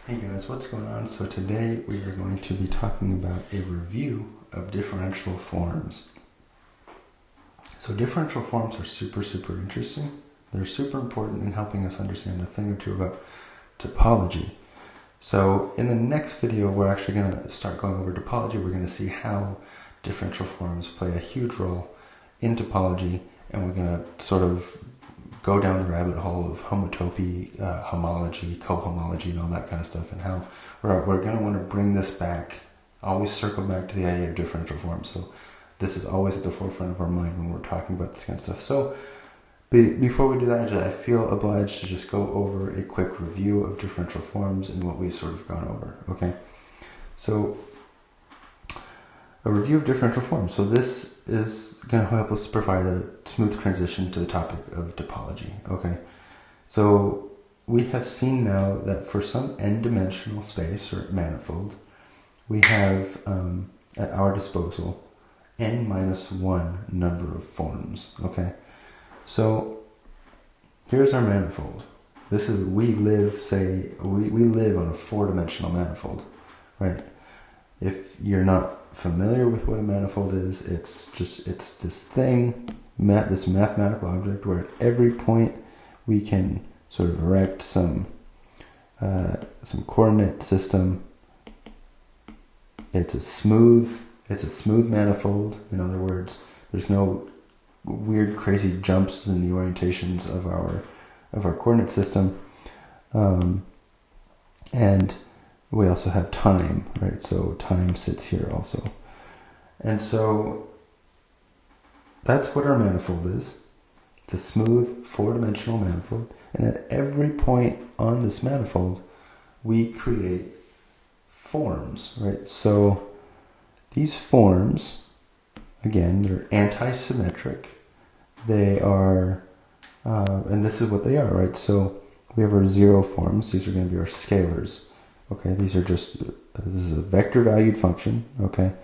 Hey guys, what's going on? So today we are going to be talking about a review of differential forms. So differential forms are super interesting. They're super important in helping us understand a thing or two about topology. So in the next video, we're actually going to start going over topology. We're going to see how differential forms play a huge role in topology, and we're going to sort of go down the rabbit hole of homotopy, homology, cohomology, and all that kind of stuff, and how we're going to want to bring this back, always circle back to the idea of differential forms. So this is always at the forefront of our mind when we're talking about this kind of stuff. So before we do that, I feel obliged to just go over a quick review of differential forms and what we've sort of gone over, okay? So a review of differential forms. So this is going to help us provide a smooth transition to the topic of topology. Okay, so we have seen now that for some n-dimensional space or manifold, we have at our disposal n-1 number of forms. Okay, so here's our manifold. This is we live on a four-dimensional manifold, right? If you're not familiar with what a manifold is, it's this thing, this mathematical object where at every point we can sort of erect some coordinate system. It's a smooth manifold. In other words, there's no weird crazy jumps in the orientations of our coordinate system, and we also have time, right? So time sits here also. And so that's what our manifold is. It's a smooth four-dimensional manifold. And at every point on this manifold, we create forms, right? So these forms, again, they're anti-symmetric. They are, and this is what they are, right? So we have our zero forms. These are going to be our scalars. Okay, this is a vector valued function, okay,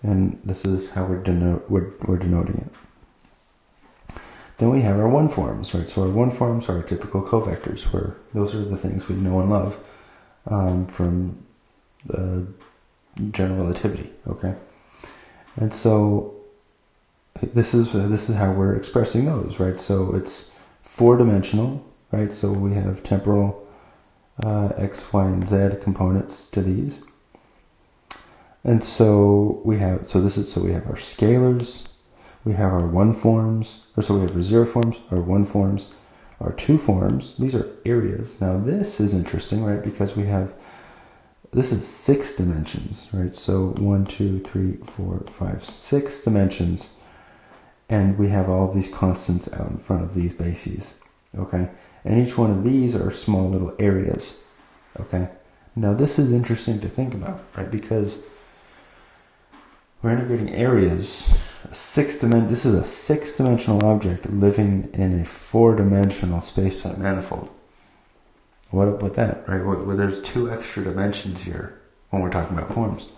and this is how we're denoting it. Then we have our one forms, right? So our one forms are our typical covectors, where those are the things we know and love from general relativity, okay. And so this is how we're expressing those, right? So it's four-dimensional, right? So we have temporal x, y, and z components to these, and so we have our scalars, we have our one forms, we have our zero forms, our one forms, our two forms. These are areas. Now this is interesting, right? Because this is 6 dimensions, right? So 1, 2, 3, 4, 5, 6 dimensions, and we have all of these constants out in front of these bases, okay. And each one of these are small little areas, okay? Now this is interesting to think about, right? Because we're integrating areas. This is a 6-dimensional object living in a 4-dimensional space-time manifold. What up with that, right? Well, there's 2 extra dimensions here when we're talking about forms.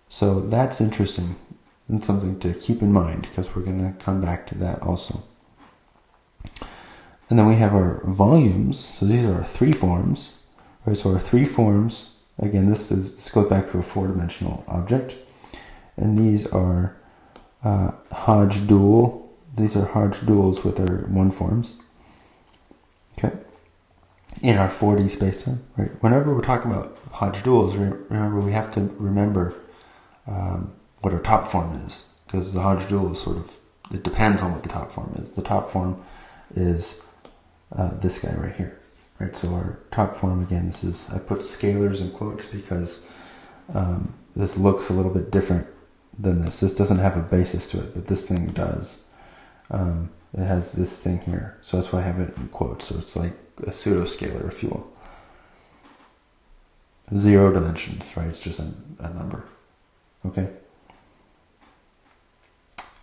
So that's interesting and something to keep in mind, because we're going to come back to that also. And then we have our volumes. So these are our 3 forms. Right, so our 3 forms, again, this goes back to a 4-dimensional object. And these are Hodge dual. These are Hodge duals with our 1 forms. Okay. In our 4D spacetime. Right. Whenever we're talking about Hodge duals, remember we have to remember what our top form is. Because the Hodge dual is it depends on what the top form is. The top form is this guy right here, right? So our top form, again, I put scalars in quotes because this looks a little bit different than this. This doesn't have a basis to it, but this thing does. It has this thing here, so that's why I have it in quotes. So it's like a pseudo-scalar, if you will. 0 dimensions, right? It's just a number, okay?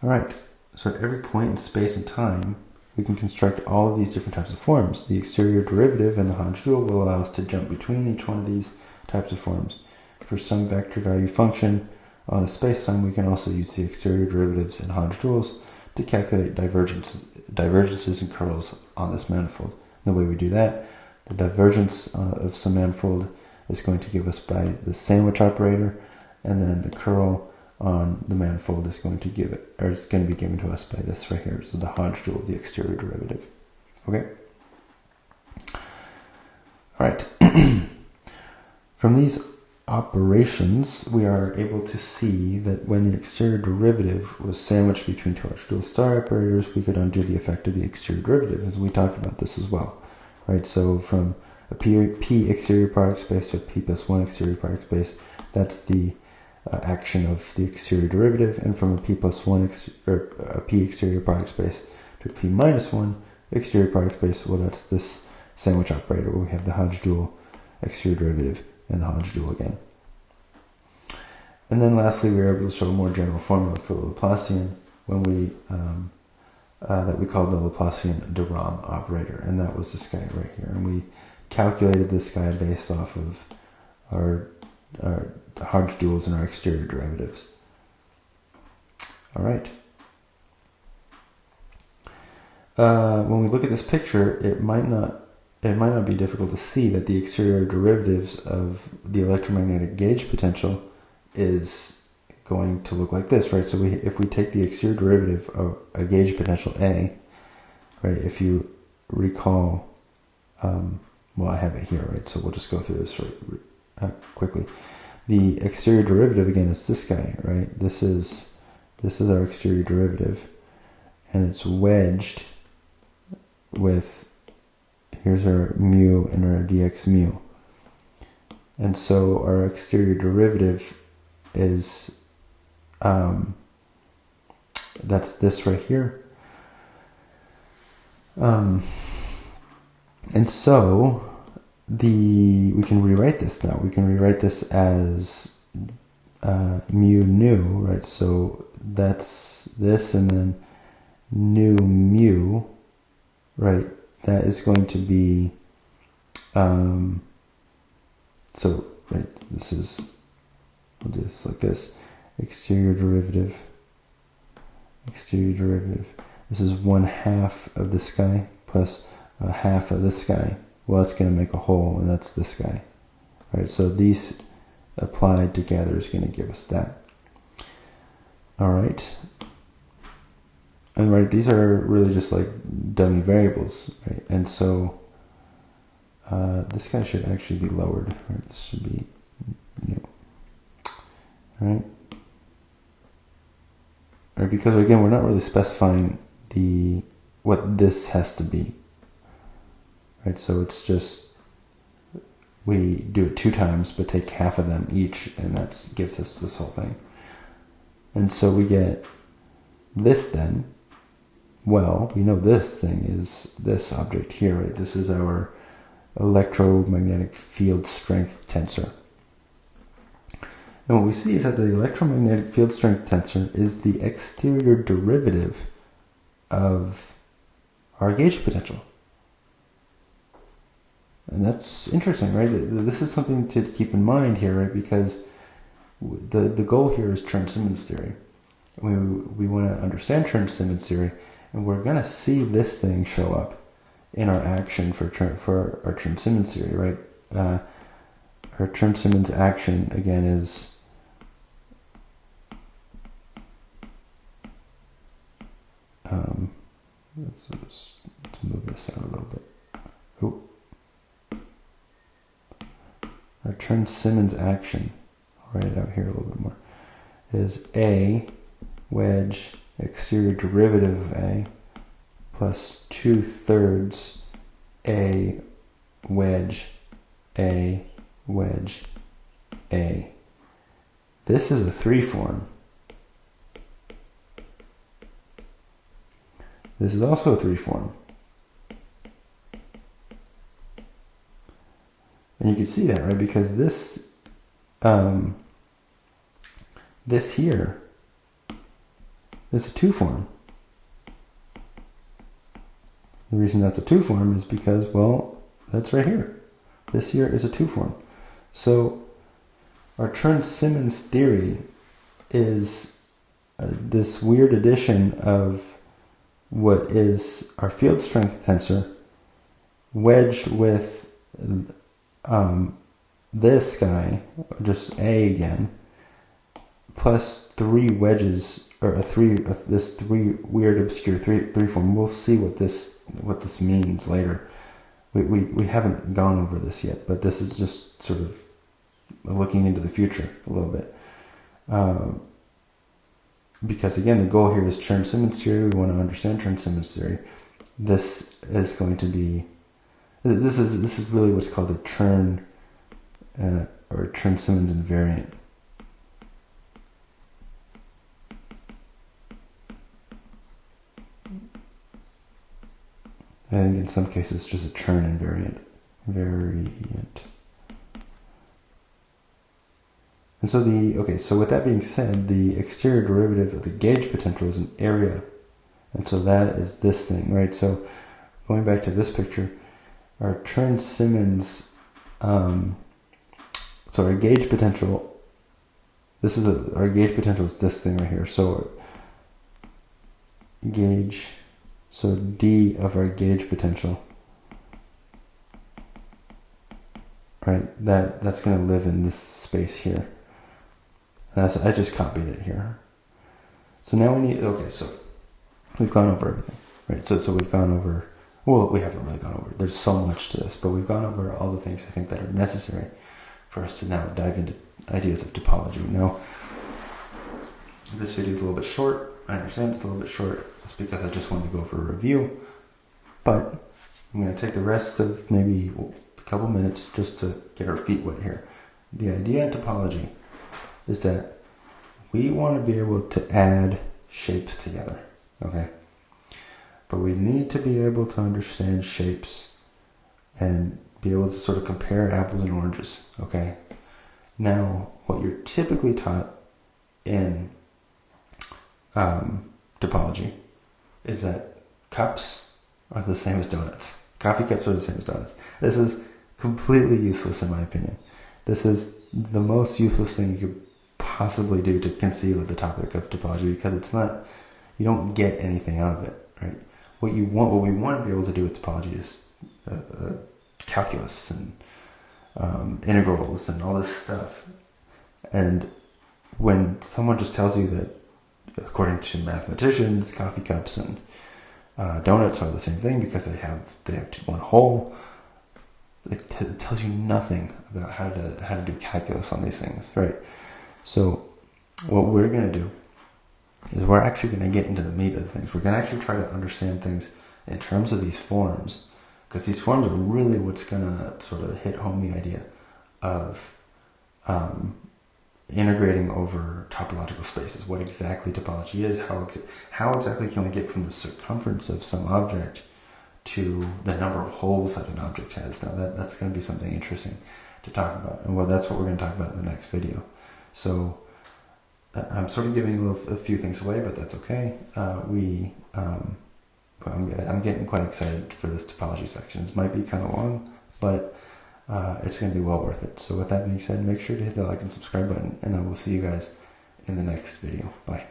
All right, so at every point in space and time, we can construct all of these different types of forms. The exterior derivative and the Hodge dual will allow us to jump between each one of these types of forms. For some vector value function on the spacetime, we can also use the exterior derivatives and Hodge duals to calculate divergences and curls on this manifold. The way we do that, the divergence of some manifold is going to give us by the sandwich operator, and then the curl on the manifold is going to be given to us by this right here, so the Hodge dual of the exterior derivative. Okay? All right. From these operations, we are able to see that when the exterior derivative was sandwiched between two Hodge dual star operators, we could undo the effect of the exterior derivative, as we talked about this as well. Right? So from a P exterior product space to a P plus 1 exterior product space, that's the action of the exterior derivative, and from a P plus 1 a P exterior product space to a P minus 1 exterior product space, well, that's this sandwich operator where we have the Hodge dual exterior derivative and the Hodge dual again. And then lastly, we were able to show a more general formula for the Laplacian when we that we called the Laplacian de Rham operator, and that was this guy right here. And we calculated this guy based off of our Hodge duals and our exterior derivatives. All right. When we look at this picture, it might not be difficult to see that the exterior derivatives of the electromagnetic gauge potential is going to look like this, right? So if we take the exterior derivative of a gauge potential A, right? If you recall, well, I have it here, right? So we'll just go through this quickly. The exterior derivative again is this guy, right? This is our exterior derivative, and it's wedged with, here's our mu and our dx mu. And so our exterior derivative is, that's this right here. And so we can rewrite this now. We can rewrite this as mu nu, right? So that's this, and then nu mu, right? That is going to be, so, right, we'll do this like this, exterior derivative. This is 1/2 of this guy plus 1/2 of this guy. Well, it's going to make a whole, and that's this guy. Right, so these applied together is going to give us that. All right. And right, these are really just like dummy variables, right? And so this guy should actually be lowered. Right? This should be new. Right? Right, because again, we're not really specifying what this has to be. Right? So it's just we do it 2 times, but take half of them each, and that gives us this whole thing. And so we get this then. Well, we know this thing is this object here, right? This is our electromagnetic field strength tensor. And what we see is that the electromagnetic field strength tensor is the exterior derivative of our gauge potential. And that's interesting, right? This is something to keep in mind here, right? Because the goal here is Chern-Simons theory. We want to understand Chern-Simons theory, and we're going to see this thing show up in our action for our Chern-Simons theory, right? Our Chern-Simons action, again, is let's move this out a little bit. Oh. Our Chern-Simons action, I'll write it out here a little bit more, is A wedge exterior derivative of A plus 2/3 A wedge A wedge A. This is a 3 form. This is also a 3 form. And you can see that, right? Because this here is a 2 form. The reason that's a 2 form is because, well, that's right here. This here is a 2 form. So our Chern-Simons theory is this weird addition of what is our field strength tensor wedged with this guy, just A again, plus 3 wedges, or this 3 weird obscure 3 form. We'll see what this means later. We haven't gone over this yet, but this is just sort of looking into the future a little bit. Because again, the goal here is Chern-Simons theory. We want to understand Chern-Simons theory. This is going to be, this is really what's called a Chern or Chern-Simons invariant. And in some cases, just a Chern invariant. And so so with that being said, the exterior derivative of the gauge potential is an area. And so that is this thing, right? So going back to this picture, our Chern-Simons, so our gauge potential, our gauge potential is this thing right here. So gauge, so D of our gauge potential, right? That's going to live in this space here. So I just copied it here. So now we need, so we've gone over everything, right? So we've gone over, well, we haven't really gone over, there's so much to this, but we've gone over all the things I think that are necessary for us to now dive into ideas of topology. Now, this video is a little bit short. I understand it's a little bit short. It's because I just wanted to go over a review, but I'm going to take the rest of maybe a couple minutes just to get our feet wet here. The idea in topology is that we want to be able to add shapes together, okay? But we need to be able to understand shapes and be able to sort of compare apples and oranges, okay? Now, what you're typically taught in topology is that cups are the same as donuts. Coffee cups are the same as donuts. This is completely useless in my opinion. This is the most useless thing you could possibly do to conceive of the topic of topology, because it's not, you don't get anything out of it, right? What we want to be able to do with topology is calculus and integrals and all this stuff. And when someone just tells you that, according to mathematicians, coffee cups and donuts are the same thing because they have one hole, it tells you nothing about how to do calculus on these things, right? So what we're going to do is we're actually going to get into the meat of the things. We're going to actually try to understand things in terms of these forms, because these forms are really what's going to sort of hit home the idea of integrating over topological spaces, what exactly topology is, how exactly can we get from the circumference of some object to the number of holes that an object has. Now that's going to be something interesting to talk about, and well, that's what we're going to talk about in the next video. So I'm sort of giving a few things away, but that's okay. I'm getting quite excited for this topology section. It might be kind of long, but it's going to be well worth it. So with that being said, make sure to hit the like and subscribe button, and I will see you guys in the next video. Bye.